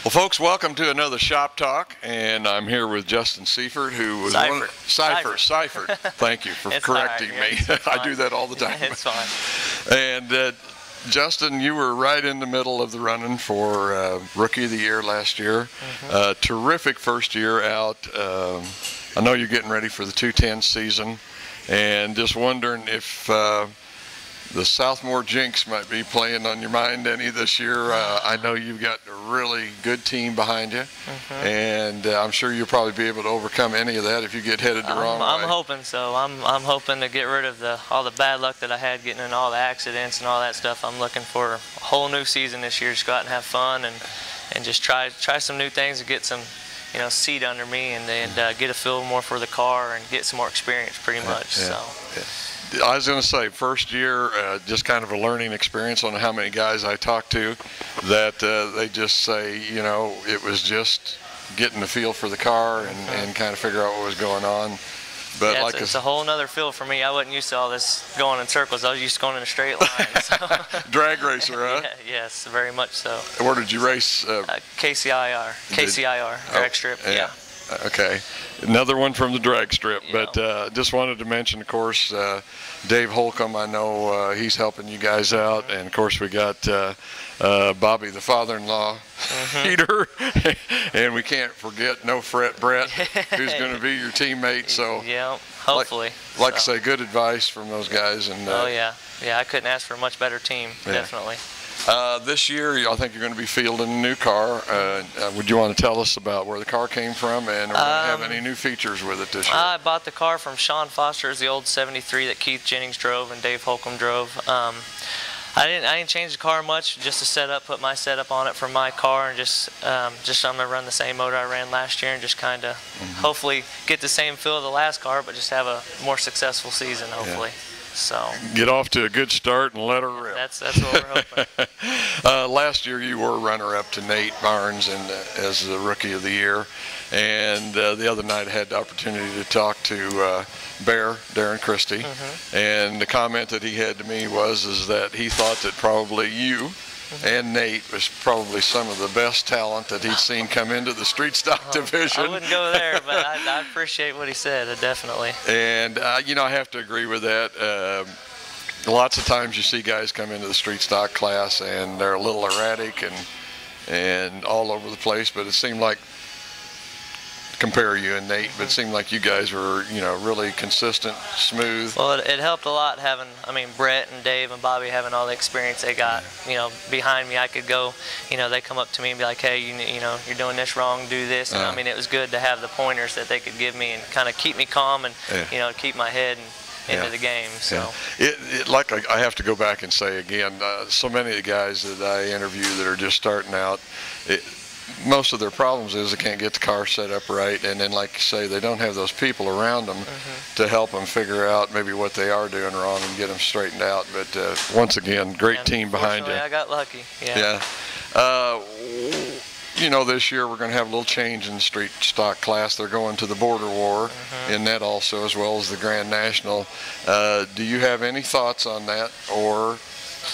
Well, folks, welcome to another Shop Talk, and I'm here with Justin Seifert, who was Seifert. Thank you for correcting me. I do that all the time. It's fine. And Justin, you were right in the middle of the running for Rookie of the Year last year. Terrific first year out. I know you're getting ready for the 210 season, and just wondering if the Southmore Jinx might be playing on your mind any this year. I know you've got a really good team behind you, and I'm sure you'll probably be able to overcome any of that if you get headed the wrong way. I'm hoping so. I'm hoping to get rid of all the bad luck that I had getting in all the accidents and all that stuff. I'm looking for a whole new season this year. Just go out and have fun and just try some new things and get some seat under me and get a feel more for the car and get some more experience pretty much. I was going to say, first year, just kind of a learning experience on how many guys I talked to that they just say, it was just getting the feel for the car and kind of figure out what was going on. But yeah, like it's a whole nother feel for me. I wasn't used to all this going in circles. I was used to going in a straight line. So. Drag racer, huh? Yeah, yes, very much so. Where did you race? KCIR, drag strip, yeah. Okay, another one from the drag strip, but just wanted to mention, of course, Dave Holcomb. I know he's helping you guys out, and of course we got Bobby, the father-in-law, Peter, and we can't forget No Fret Brett, who's going to be your teammate. So yeah, hopefully. Like I say, good advice from those guys. And oh yeah, I couldn't ask for a much better team, definitely. This year, I think you're going to be fielding a new car. Would you want to tell us about where the car came from, and are we going to have any new features with it this year? I bought the car from Sean Foster's, the old 73 that Keith Jennings drove and Dave Holcomb drove. I didn't change the car much, just to set up, put my setup on it for my car, and just I'm going to run the same motor I ran last year and just kind of hopefully get the same feel of the last car, but just have a more successful season, hopefully. So get off to a good start and let her rip. That's what we're hoping. Last year you were runner-up to Nate Barnes as the Rookie of the Year, and the other night I had the opportunity to talk to Darren Christie, and the comment that he had to me is that he thought that probably you and Nate was probably some of the best talent that he'd seen come into the street stock division. I wouldn't go there, but I appreciate what he said, definitely. And, I have to agree with that. Lots of times you see guys come into the street stock class and they're a little erratic and all over the place, but it seemed like, compare you and Nate, but it seemed like you guys were, really consistent, smooth. Well, it helped a lot having, Brett and Dave and Bobby having all the experience they got, behind me. I could go, they come up to me and be like, hey, you're doing this wrong, do this. And it was good to have the pointers that they could give me and kind of keep me calm and, keep my head into the game. So like I have to go back and say again, so many of the guys that I interview that are just starting out, most of their problems is they can't get the car set up right, and then, like you say, they don't have those people around them to help them figure out maybe what they are doing wrong and get them straightened out. But once again, great team behind you. I got lucky. This year we're going to have a little change in the street stock class. They're going to the Border War in that also, as well as the Grand National. Do you have any thoughts on that, or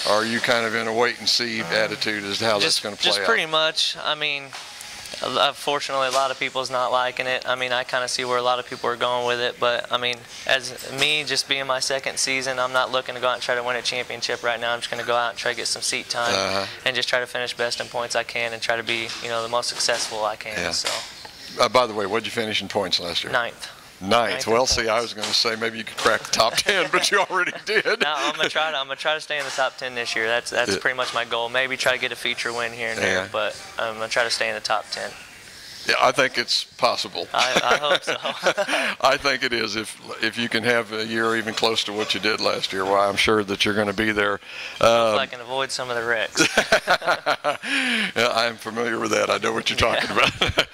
are you kind of in a wait-and-see attitude as to how that's going to play out? Just pretty much. Unfortunately, a lot of people's not liking it. I kind of see where a lot of people are going with it. But, as me, just being my second season, I'm not looking to go out and try to win a championship right now. I'm just going to go out and try to get some seat time and just try to finish best in points I can and try to be, the most successful I can. So. By the way, what did you finish in points last year? Ninth. Well, see, I was going to say maybe you could crack the top 10, but you already did. No, I'm gonna try to stay in the top 10 this year. That's pretty much my goal. Maybe try to get a feature win here and there, but I'm gonna try to stay in the top 10. Yeah, I think it's possible. I hope so. I think it is. If you can have a year even close to what you did last year, well, I'm sure that you're going to be there. Hopefully I can avoid some of the wrecks. Yeah, I'm familiar with that. I know what you're talking about.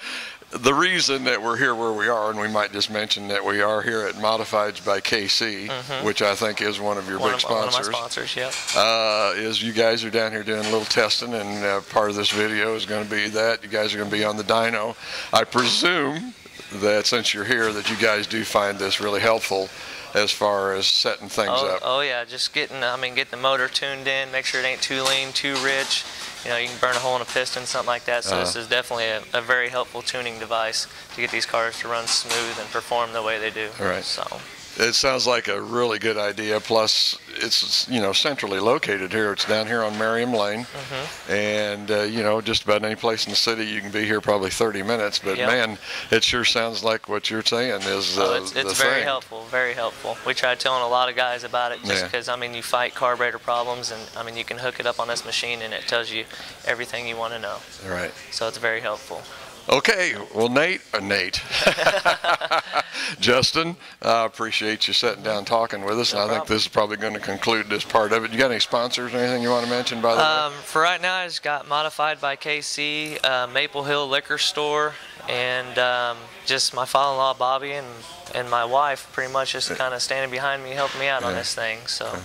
The reason that we're here where we are, and we might just mention that we are here at Modifieds by KC, which I think is one of your big sponsors. One of my sponsors, yeah. Is you guys are down here doing a little testing, and part of this video is going to be that. You guys are going to be on the dyno. I presume that since you're here that you guys do find this really helpful as far as setting things up. Oh yeah, just get the motor tuned in, make sure it ain't too lean, too rich. You know, you can burn a hole in a piston, something like that. So this is definitely a very helpful tuning device to get these cars to run smooth and perform the way they do. Right. So it sounds like a really good idea. Plus, it's, you know, centrally located here. It's down here on Merriam Lane, and you know, just about any place in the city you can be here probably 30 minutes. But man, it sure sounds like what you're saying is it's very helpful, very helpful. We tried telling a lot of guys about it just because I mean, you fight carburetor problems, and I mean, you can hook it up on this machine and it tells you everything you want to know. Right. So it's very helpful. Okay, well, Nate, Justin, I appreciate you sitting down talking with us, and I think this is probably going to conclude this part of it. You got any sponsors or anything you want to mention, by the way? For right now, I just got Modified by KC, Maple Hill Liquor Store, and just my father-in-law Bobby and my wife pretty much just kind of standing behind me, helping me out on this thing. So, and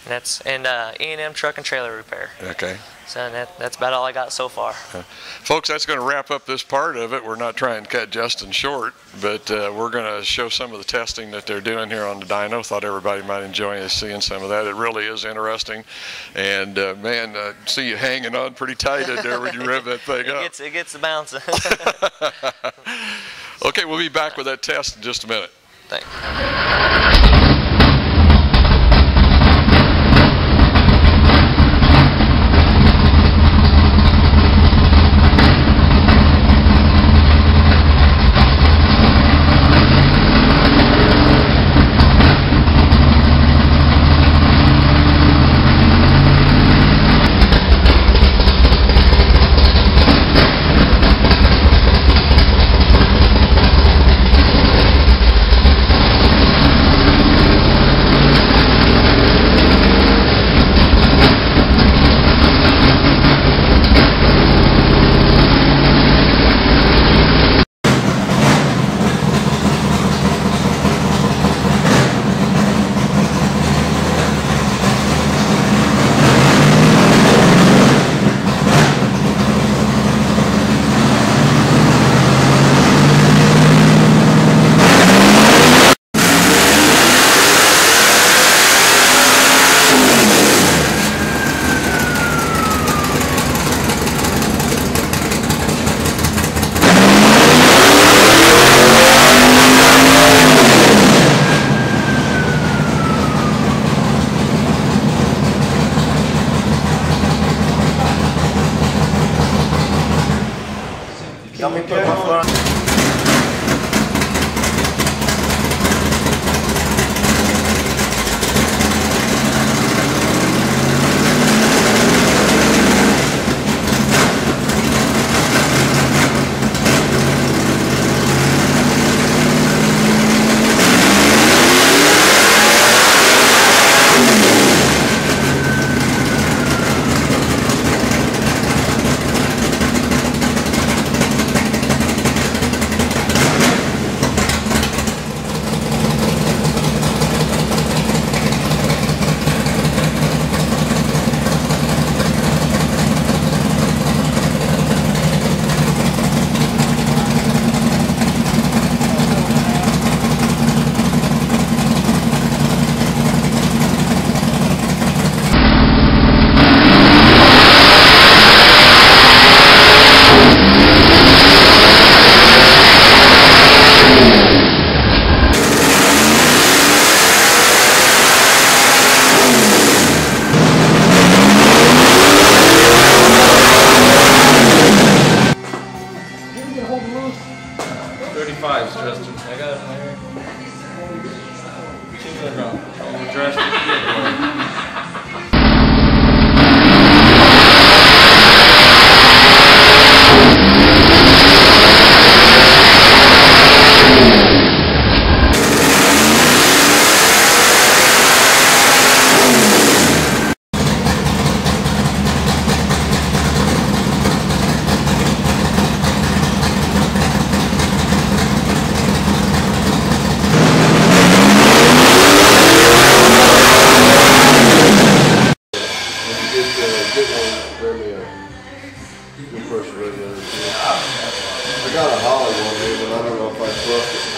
that's E&M Truck and Trailer Repair. Okay. So that's about all I got so far. Folks, that's going to wrap up this part of it. We're not trying to cut Justin short, but we're going to show some of the testing that they're doing here on the dyno. Thought everybody might enjoy seeing some of that. It really is interesting. And man, see you hanging on pretty tight in there when you rev that thing up. It gets bouncing. Okay, we'll be back with that test in just a minute. Thanks. I got a Hollywood here, but I don't know if I look at